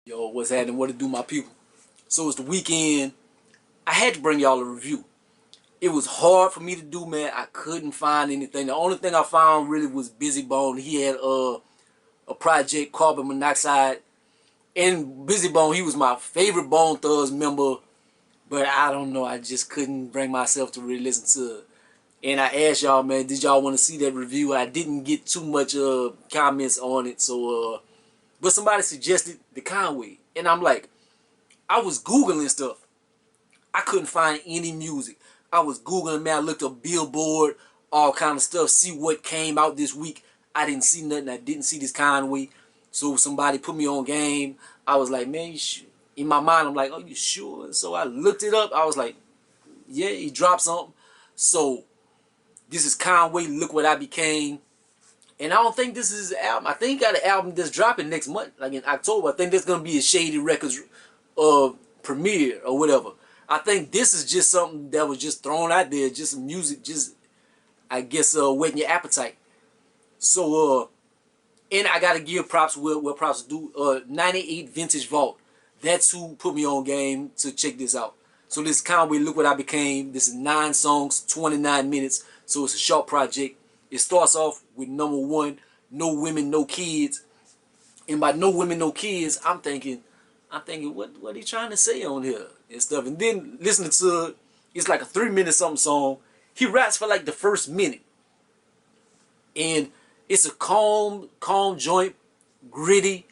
Yo, what's happening? What to do, my people? So it's the weekend. I had to bring y'all a review. It was hard for me to do, man. I couldn't find anything. The only thing I found really was Busy Bone. He had a project, Carbon Monoxide. And Busy Bone, he was my favorite Bone Thugs member. But I don't know. I just couldn't bring myself to really listen to it. And I asked y'all, man, did y'all want to see that review? I didn't get too much comments on it. So, but somebody suggested the Conway. And I'm like, I was Googling stuff. I couldn't find any music. I was Googling, man. I looked up Billboard, all kind of stuff, see what came out this week. I didn't see nothing. I didn't see this Conway. So somebody put me on game. I was like, man, in my mind, I'm like, oh, you sure? So I looked it up. I was like, yeah, he dropped something. So this is Conway, Look What I Became. And I don't think this is his album. I think he got an album that's dropping next month, like in October. I think that's going to be a Shady Records premiere or whatever. I think this is just something that was just thrown out there, just some music, just, I guess, whetting your appetite. So, and I got to give props where props do. 98 Vintage Vault. That's who put me on game to check this out. So this Conway, Look What I Became. This is 9 songs, 29 minutes. So it's a short project. It starts off with number 1, No Women, No Kids. And by No Women, No Kids, I'm thinking, what he trying to say on here and stuff. And then listening to, it's like a 3-minute something song. He raps for like the first minute. And it's a calm joint, gritty,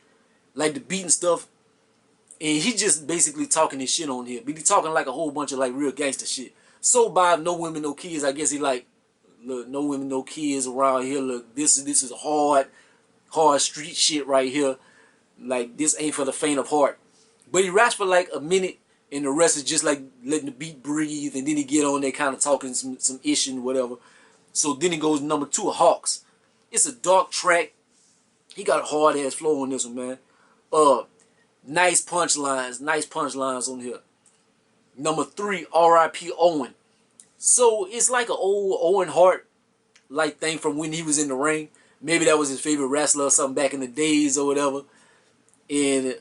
like the beat and stuff. And he just basically talking his shit on here. But he talking like a whole bunch of like real gangster shit. So by No Women, No Kids, I guess he like, look, no women, no kids around here. Look, this is hard street shit right here. Like, this ain't for the faint of heart. But he raps for like a minute, and the rest is just like letting the beat breathe, and then he get on there kind of talking some ish and whatever. So then he goes number 2, Hawks. It's a dark track. He got a hard ass flow on this one, man. Nice punchlines on here. Number 3, R.I.P. Owen. So it's like an old Owen Hart like thing from when he was in the ring. Maybe that was his favorite wrestler or something back in the days or whatever. And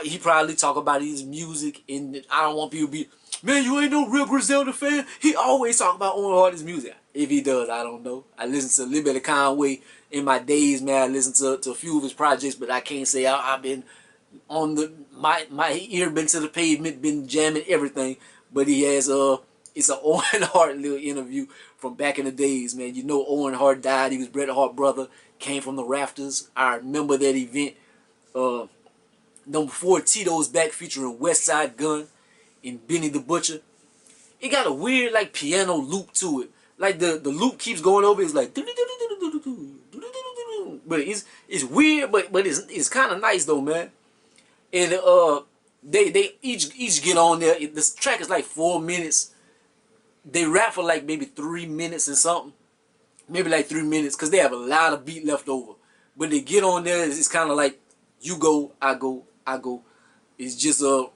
he probably talk about his music, and I don't want people to be, man, you ain't no real Griselda fan. He always talk about Owen Hart's music. If he does, I don't know. I listen to a little bit of Conway in my days, man. I listen to a few of his projects, but I can't say I've been on my ear been to the pavement, been jamming everything. But he has it's an Owen Hart little interview from back in the days, man. You know Owen Hart died. He was Bret Hart's brother. Came from the rafters. I remember that event. Number 4, Tito's Back featuring West Side Gun and Benny the Butcher. It got a weird like piano loop to it. Like the loop keeps going over. It's like, but it's weird, but it's kind of nice though, man. And they each get on there. This track is like 4 minutes. They rap for like maybe 3 minutes and something. Maybe like 3 minutes, because they have a lot of beat left over. When they get on there, it's kind of like, you go, I go, I go. It's just a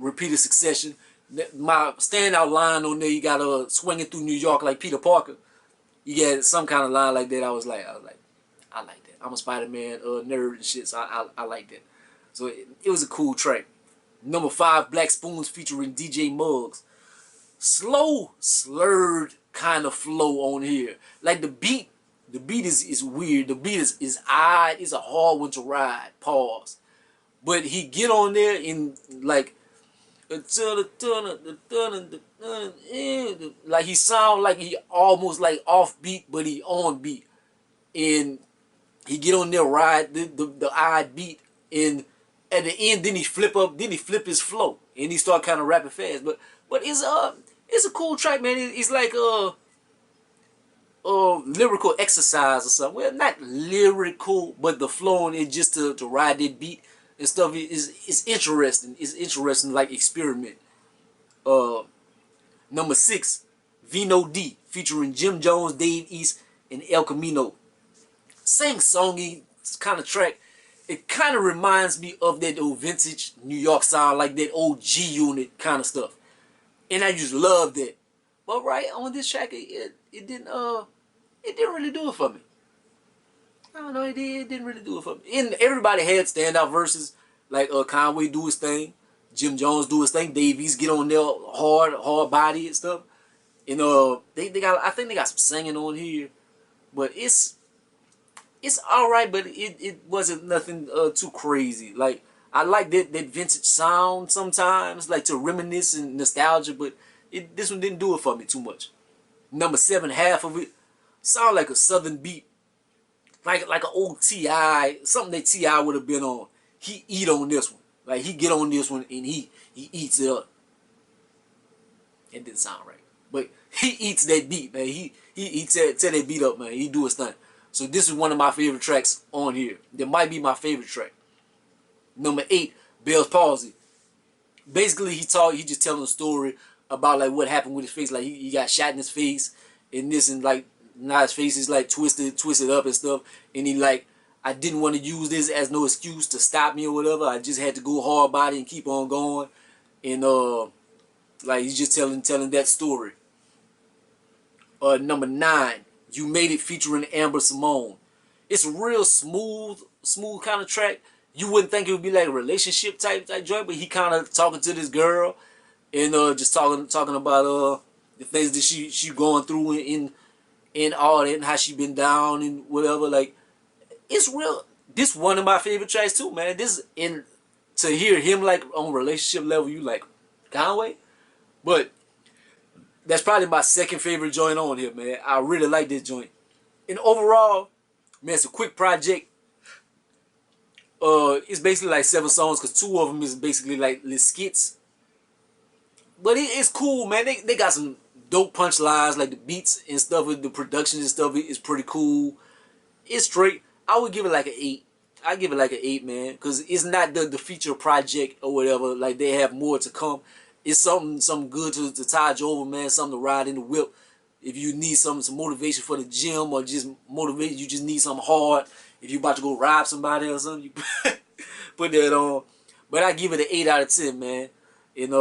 repeated succession. My standout line on there, you got swinging through New York like Peter Parker. You got some kind of line like that. I was like, I like that. I'm a Spider-Man nerd and shit, so I like that. So it was a cool track. Number 5, Black Spoons featuring DJ Muggs. Slow, slurred kind of flow on here. Like the beat is weird. The beat is odd. It's a hard one to ride. Pause. But he get on there in like he sound like he almost like off beat, but he on beat. And he get on there, ride the odd beat, and at the end then he flip his flow and he start kind of rapping fast. But it's a cool track, man. It's like lyrical exercise or something. Well, not lyrical, but the flow on it just to ride that beat and stuff is interesting. It's interesting, like experiment. Number 6, Vino D featuring Jim Jones, Dave East, and El Camino. Same songy kind of track. It kind of reminds me of that old vintage New York sound, like that old G Unit kind of stuff. And I just love that. But right on this track, it didn't really do it for me. I don't know, it didn't really do it for me. And everybody had standout verses. Like Conway do his thing, Jim Jones do his thing, Dave East get on there hard body and stuff. And they got, I think they got some singing on here, but it's alright, but it wasn't nothing too crazy. Like I like that vintage sound sometimes, like to reminisce and nostalgia, but this one didn't do it for me too much. Number 7, half of it sound like a southern beat, like an old T.I., something that T.I. would have been on. He eat on this one, like he get on this one and he eats it up. It didn't sound right, but he eats that beat, man. He tear that beat up, man. He do his thing. So this is one of my favorite tracks on here. That might be my favorite track. Number 8, Bell's Palsy. Basically, he just telling a story about like what happened with his face. Like he got shot in his face, and this, and like now his face is like twisted up and stuff. And he like, I didn't want to use this as no excuse to stop me or whatever. I just had to go hard body and keep on going. And like he's just telling that story. Number 9, You Made It featuring Amber Simone. It's a real smooth kind of track. You wouldn't think it would be like a relationship type joint, but he kind of talking to this girl and just talking about the things that she going through and all that, and how she been down and whatever. Like, it's real. This one of my favorite tracks too, man. This, in to hear him like on relationship level, you like Conway, but that's probably my second favorite joint on here, man. I really like this joint. And overall, man, it's a quick project. It's basically like 7 songs, because 2 of them is basically like little skits. But it's cool, man. They got some dope punchlines, like the beats and stuff, with the production and stuff is pretty cool. It's straight. I would give it like an 8. I give it like an 8, man, because it's not the feature project or whatever. Like, they have more to come. It's something good to tide you over, man. Something to ride in the whip. If you need some motivation for the gym, or just motivation, you just need something hard. If you about to go rob somebody or something, you put that on. But I give it an 8 out of 10, man. And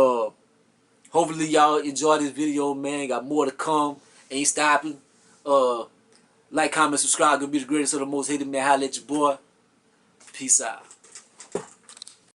hopefully y'all enjoy this video, man. Got more to come. Ain't stopping. Like, comment, subscribe. Gonna be the greatest or the most hated, man. Holla at your boy. Peace out.